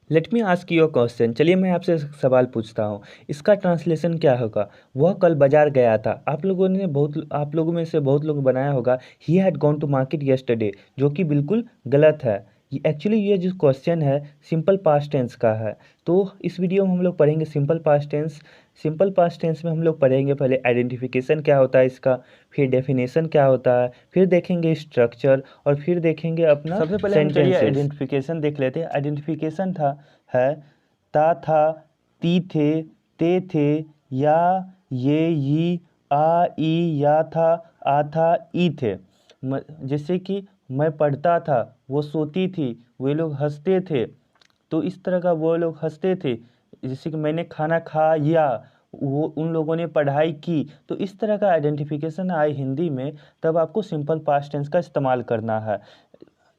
Let me ask you a question. चलिए मैं आपसे सवाल पूछता हूँ, इसका ट्रांसलेशन क्या होगा? वह कल बाजार गया था। आप लोगों में से बहुत लोग बनाया होगा he had gone to market yesterday, जो कि बिल्कुल गलत है। एक्चुअली ये जो क्वेश्चन है सिंपल पास्ट टेंस का है। तो इस वीडियो में हम लोग पढ़ेंगे simple past tense. Simple past tense में हम लोग पढ़ेंगे पहले आइडेंटिफिकेशन क्या होता है इसका, फिर डेफिनेशन क्या होता है, फिर देखेंगे स्ट्रक्चर, और फिर देखेंगे अपना सबसे पहले हम चलिए आइडेंटिफिकेशन देख लेते हैं। आइडेंटिफिकेशन है था, ती थे, ते थे, या, ये आ ई, या था, आ था, ई थे। जैसे कि मैं पढ़ता था, वो सोती थी, वे लोग हंसते थे। तो इस तरह का वो लोग हंसते थे। जैसे कि मैंने खाना खाया, वो उन लोगों ने पढ़ाई की। तो इस तरह का आइडेंटिफिकेशन आए हिंदी में, तब आपको सिंपल पास्ट टेंस का इस्तेमाल करना है।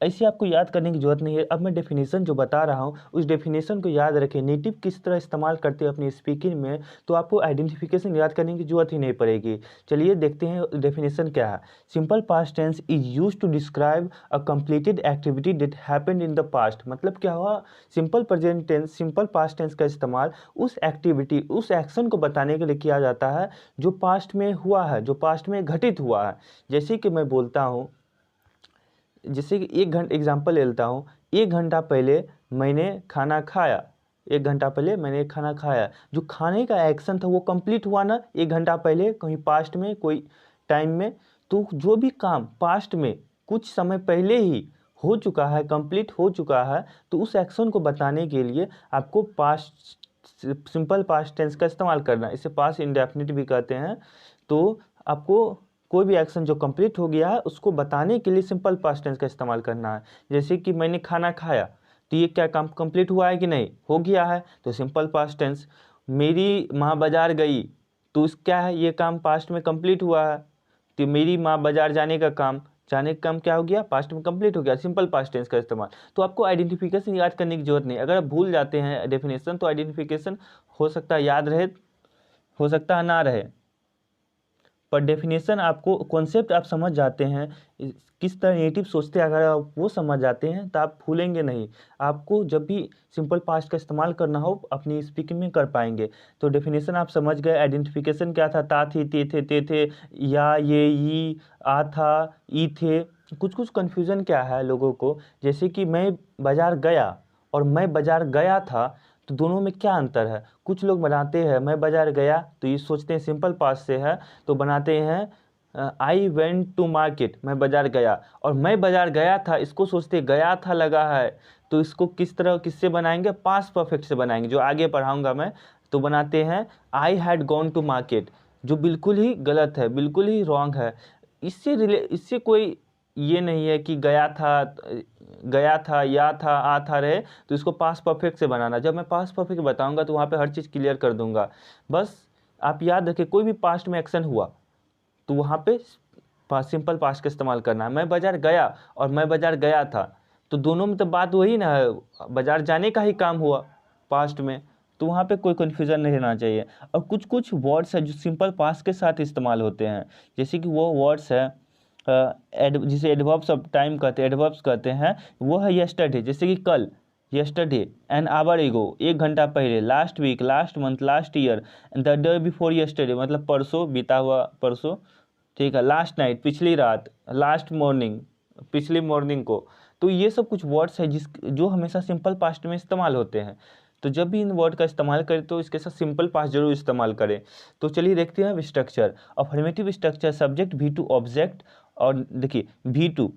ऐसे आपको याद करने की ज़रूरत नहीं है। अब मैं डेफिनेशन जो बता रहा हूँ उस डेफिनेशन को याद रखें। नेटिव किस तरह इस्तेमाल करते हैं अपनी स्पीकिंग में, तो आपको आइडेंटिफिकेशन याद करने की ज़रूरत ही नहीं पड़ेगी। चलिए देखते हैं डेफिनेशन क्या है। Simple past tense is use to describe a completed activity that happened in the past. मतलब क्या हुआ, simple present tense, simple past tense का इस्तेमाल उस एक्टिविटी, उस एक्शन को बताने के लिए किया जाता है जो पास्ट में हुआ है, जो पास्ट में घटित हुआ है। जैसे कि मैं बोलता हूँ, जैसे कि एग्जाम्पल ले लेता हूँ, 1 घंटा पहले मैंने खाना खाया। 1 घंटा पहले मैंने खाना खाया, जो खाने का एक्शन था वो कंप्लीट हुआ ना 1 घंटा पहले, कहीं पास्ट में, कोई टाइम में। तो जो भी काम पास्ट में कुछ समय पहले ही हो चुका है, कंप्लीट हो चुका है, तो उस एक्शन को बताने के लिए आपको पास्ट, सिंपल पास्ट टेंस का इस्तेमाल करना है। इसे पास्ट इंडेफिनिट भी कहते हैं। तो आपको कोई भी एक्शन जो कंप्लीट हो गया है उसको बताने के लिए सिंपल पास्ट टेंस का इस्तेमाल करना है। जैसे कि मैंने खाना खाया, तो ये क्या काम कंप्लीट हुआ है कि नहीं, हो गया है, तो सिंपल पास्ट टेंस। मेरी माँ बाजार गई, तो उस क्या है, ये काम पास्ट में कंप्लीट हुआ है। तो मेरी माँ बाजार जाने का काम क्या हो गया, पास्ट में कंप्लीट हो गया, सिंपल पास्ट टेंस का इस्तेमाल। तो आपको आइडेंटिफिकेशन याद करने की जरूरत नहीं। अगर आप भूल जाते हैं डेफिनेशन, तो आइडेंटिफिकेशन हो सकता है याद रहे, हो सकता है ना रहे, पर डेफिनेशन आपको, कॉन्सेप्ट आप समझ जाते हैं, किस तरह नेटिव सोचते हैं, अगर आप वो समझ जाते हैं तो आप भूलेंगे नहीं। आपको जब भी सिंपल पास्ट का इस्तेमाल करना हो अपनी स्पीकिंग में कर पाएंगे। तो डेफिनेशन आप समझ गए। आइडेंटिफिकेशन क्या था, ता थी, ते थे, या, ये, ई, आ था, ई थे। कुछ कुछ कन्फ्यूज़न क्या है लोगों को, जैसे कि मैं बाज़ार गया और मैं बाज़ार गया था, तो दोनों में क्या अंतर है। कुछ लोग बनाते हैं मैं बाज़ार गया, तो ये सोचते हैं सिंपल पास्ट से है, तो बनाते हैं आई वेंट टू मार्केट, मैं बाज़ार गया। और मैं बाज़ार गया था, इसको सोचते गया था लगा है, तो इसको किस तरह, किससे बनाएंगे, पास्ट परफेक्ट से बनाएंगे, जो आगे पढ़ाऊंगा मैं। तो बनाते हैं I had gone to market, जो बिल्कुल ही गलत है, बिल्कुल ही रॉन्ग है। इससे कोई ये नहीं है कि गया था, या था, आ था रहे, तो इसको पास्ट परफेक्ट से बनाना। जब मैं पास्ट परफेक्ट बताऊंगा तो वहाँ पे हर चीज़ क्लियर कर दूंगा। बस आप याद रखें, कोई भी पास्ट में एक्शन हुआ तो वहाँ पे सिंपल पास्ट का इस्तेमाल करना है। मैं बाज़ार गया और मैं बाज़ार गया था, तो दोनों में तो बात वही ना है, बाज़ार जाने का ही काम हुआ पास्ट में। तो वहाँ पे कोई कन्फ्यूज़न नहीं रहना चाहिए। और कुछ कुछ वर्ड्स है जो सिंपल पास्ट के साथ इस्तेमाल होते हैं, जैसे कि वो वर्ड्स है जिसे एडवर्ब्स ऑफ टाइम कहते हैं, एडवर्ब्स कहते हैं। वो है यस्टरडे, जैसे कि कल, यस्टरडे, एन आवर एगो, 1 घंटा पहले, last week, last month, last year, the day before yesterday, मतलब परसों, बीता हुआ परसों, ठीक है, लास्ट नाइट, पिछली रात, लास्ट मॉर्निंग, पिछली मॉर्निंग को। तो ये सब कुछ वर्ड्स है जो हमेशा सिंपल पास्ट में इस्तेमाल होते हैं। तो जब भी इन वर्ड का इस्तेमाल करें तो इसके साथ सिंपल पास्ट जरूर इस्तेमाल करें। तो चलिए देखते हैं structure. Affirmative structure, subject V2 object. और देखिए V2,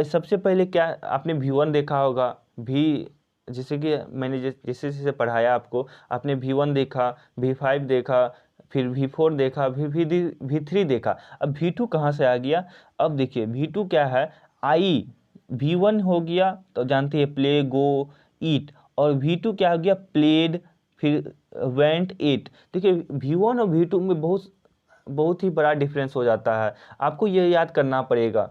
सबसे पहले क्या आपने V1 देखा होगा, भी जैसे कि मैंने जैसे जैसे पढ़ाया आपको, आपने V1 देखा, V5 देखा, फिर V4 देखा, फिर V3 देखा। अब V2 कहाँ से आ गया, अब देखिए V2 क्या है, आई, V1 हो गया तो जानते हैं प्ले, गो, ईट, और V2 क्या हो गया, प्लेड, फिर वेंट, एट। देखिए V1 और V2 में बहुत बहुत ही बड़ा डिफरेंस हो जाता है, आपको ये याद करना पड़ेगा।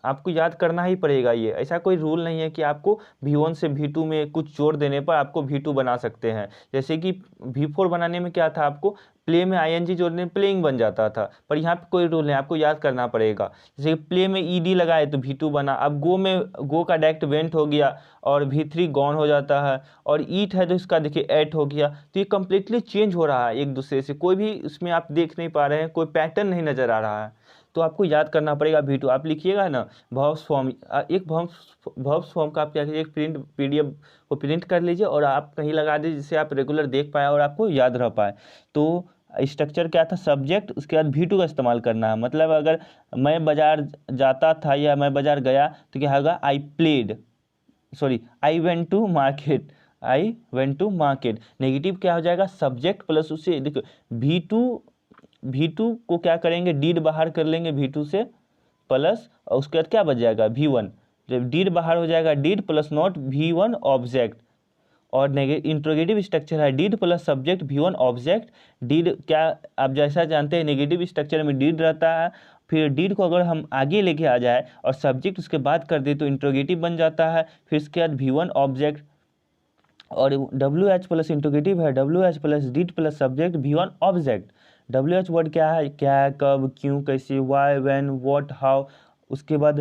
आपको याद करना ही पड़ेगा। ये ऐसा कोई रूल नहीं है कि आपको V1 से V2 में कुछ जोड़ देने पर आपको V2 बना सकते हैं। जैसे कि V4 बनाने में क्या था, आपको प्ले में ING जोड़ने प्लेइंग बन जाता था, पर यहाँ पे कोई रूल नहीं, आपको याद करना पड़ेगा। जैसे प्ले में ED लगाए तो V2 बना। अब गो में गो का डायरेक्ट वेंट हो गया और V3 गॉन हो जाता है, और ईट है तो इसका देखिए एट हो गया। तो ये कम्प्लीटली चेंज हो रहा है एक दूसरे से, कोई भी इसमें आप देख नहीं पा रहे हैं, कोई पैटर्न नहीं नज़र आ रहा है। तो आपको याद करना पड़ेगा V2। आप लिखिएगा ना वर्ब्स फॉर्म, एक वर्ब्स फॉर्म का आप क्या कीजिए, एक प्रिंट PDF को प्रिंट कर लीजिए और आप कहीं लगा दीजिए जिससे आप रेगुलर देख पाए और आपको याद रह पाए। तो स्ट्रक्चर क्या था, सब्जेक्ट, उसके बाद V2 का इस्तेमाल करना है। मतलब अगर मैं बाजार जाता था या मैं बाजार गया तो क्या होगा, I went to market, I went to market. Negative क्या हो जाएगा, सब्जेक्ट प्लस उससे देखो V2 को क्या करेंगे, डीड बाहर कर लेंगे V2 से, प्लस और उसके बाद क्या बच जाएगा V1। जब डीड बाहर हो जाएगा, did plus not V1 object. और इंट्रोगेटिव स्ट्रक्चर है did plus subject V1 object. Did क्या, आप जैसा जानते हैं नेगेटिव स्ट्रक्चर में डीड रहता है, फिर डीड को अगर हम आगे लेके आ जाए और सब्जेक्ट उसके बाद कर दे तो इंट्रोगेटिव बन जाता है। फिर इसके बाद V1 ऑब्जेक्ट, और WH प्लस इंट्रोगेटिव है WH plus did plus subject V1 object. WH word क्या है, कब, क्यों, कैसे, वाई, व्हेन, व्हाट, हाउ। उसके बाद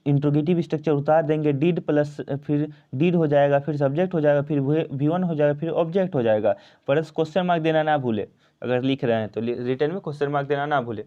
इंट्रोगेटिव स्ट्रक्चर उतार देंगे, डीड प्लस फिर डीड हो जाएगा, फिर सब्जेक्ट हो जाएगा, फिर V1 हो जाएगा, फिर ऑब्जेक्ट हो जाएगा। प्लस क्वेश्चन मार्क देना ना भूले, अगर लिख रहे हैं तो रिटर्न में क्वेश्चन मार्क देना ना भूले।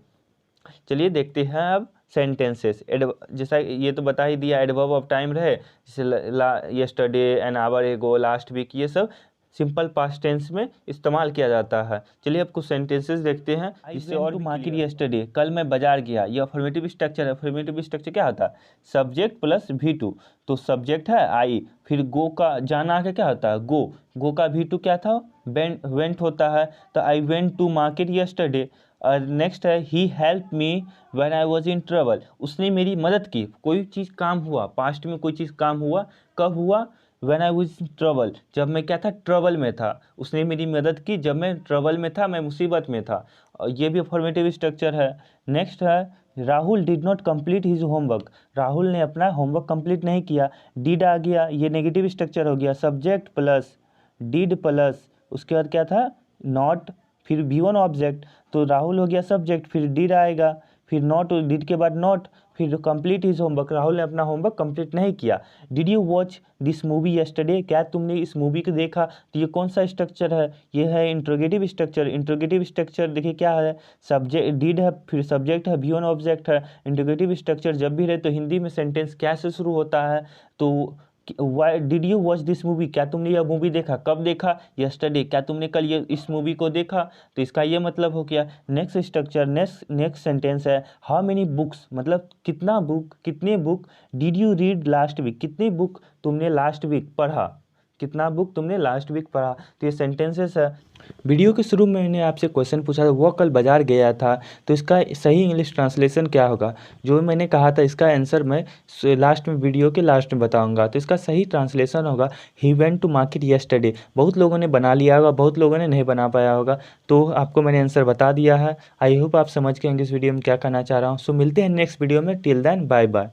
चलिए देखते हैं अब सेंटेंसेस। जैसा ये तो बता ही दिया, एडवर्ब ऑफ टाइम रहे, जैसे yesterday, an hour ago, last week, ये सब सिंपल पास्ट टेंस में इस्तेमाल किया जाता है। चलिए अब कुछ सेंटेंसेस देखते हैं जिससे और मार्केट येस्टरडे, कल मैं बाजार गया। ये अफर्मेटिव स्ट्रक्चर है। अफर्मेटिव स्ट्रक्चर क्या होता है, सब्जेक्ट प्लस V2। तो सब्जेक्ट है आई, फिर गो का जाना का क्या होता है, गो का V2 क्या था, वेंट होता है। तो I went to market yesterday. और नेक्स्ट है he help me when I was in trouble, उसने मेरी मदद की। कोई चीज़ काम हुआ, पास्ट में कोई चीज़ काम हुआ, कब हुआ, when I was in trouble, जब मैं क्या था, ट्रबल में था। उसने मेरी मदद की जब मैं ट्रबल में था, मैं मुसीबत में था। और ये भी फॉर्मेटिव स्ट्रक्चर है। नेक्स्ट है Rahul did not complete his homework, Rahul ने अपना होमवर्क कंप्लीट नहीं किया। डिड आ गया, ये नेगेटिव स्ट्रक्चर हो गया, सब्जेक्ट प्लस डीड प्लस उसके बाद क्या था, नॉट, फिर V1 ऑब्जेक्ट। तो राहुल हो गया सब्जेक्ट, फिर डिड आएगा, फिर नॉट, डिड के बाद नॉट, फिर कंप्लीट हिज होमवर्क, राहुल ने अपना होमवर्क कंप्लीट नहीं किया। Did you watch this movie yesterday, क्या तुमने इस मूवी को देखा। तो ये कौन सा स्ट्रक्चर है, ये है इंट्रोगेटिव स्ट्रक्चर। इंट्रोगेटिव स्ट्रक्चर देखिए क्या है, सब्जेक्ट डीड है, फिर सब्जेक्ट है, V1 ऑब्जेक्ट है। इंट्रोगेटिव स्ट्रक्चर जब भी रहे तो हिंदी में सेंटेंस क्या से शुरू होता है, तो why did you watch this movie, क्या तुमने यह मूवी देखा, कब देखा, यस्टरडे, क्या तुमने कल ये इस मूवी को देखा। तो इसका ये मतलब हो गया। नेक्स्ट स्ट्रक्चर, नेक्स्ट सेंटेंस है हाउ मेनी बुक्स, मतलब कितने book did you read last week, कितनी बुक तुमने लास्ट वीक पढ़ा, कितना बुक तुमने लास्ट वीक पढ़ा। तो ये सेंटेंसेस है। वीडियो के शुरू में मैंने आपसे क्वेश्चन पूछा था वह कल बाजार गया था, तो इसका सही इंग्लिश ट्रांसलेशन क्या होगा। जो मैंने कहा था इसका आंसर मैं लास्ट में, वीडियो के लास्ट में बताऊंगा। तो इसका सही ट्रांसलेशन होगा he went to market yesterday. बहुत लोगों ने बना लिया होगा, बहुत लोगों ने नहीं बना पाया होगा, तो आपको मैंने आंसर बता दिया है। आई होप आप समझ गए होंगे इस वीडियो में क्या कहना चाह रहा हूँ। सो मिलते हैं नेक्स्ट वीडियो में, टिल देन बाय बाय।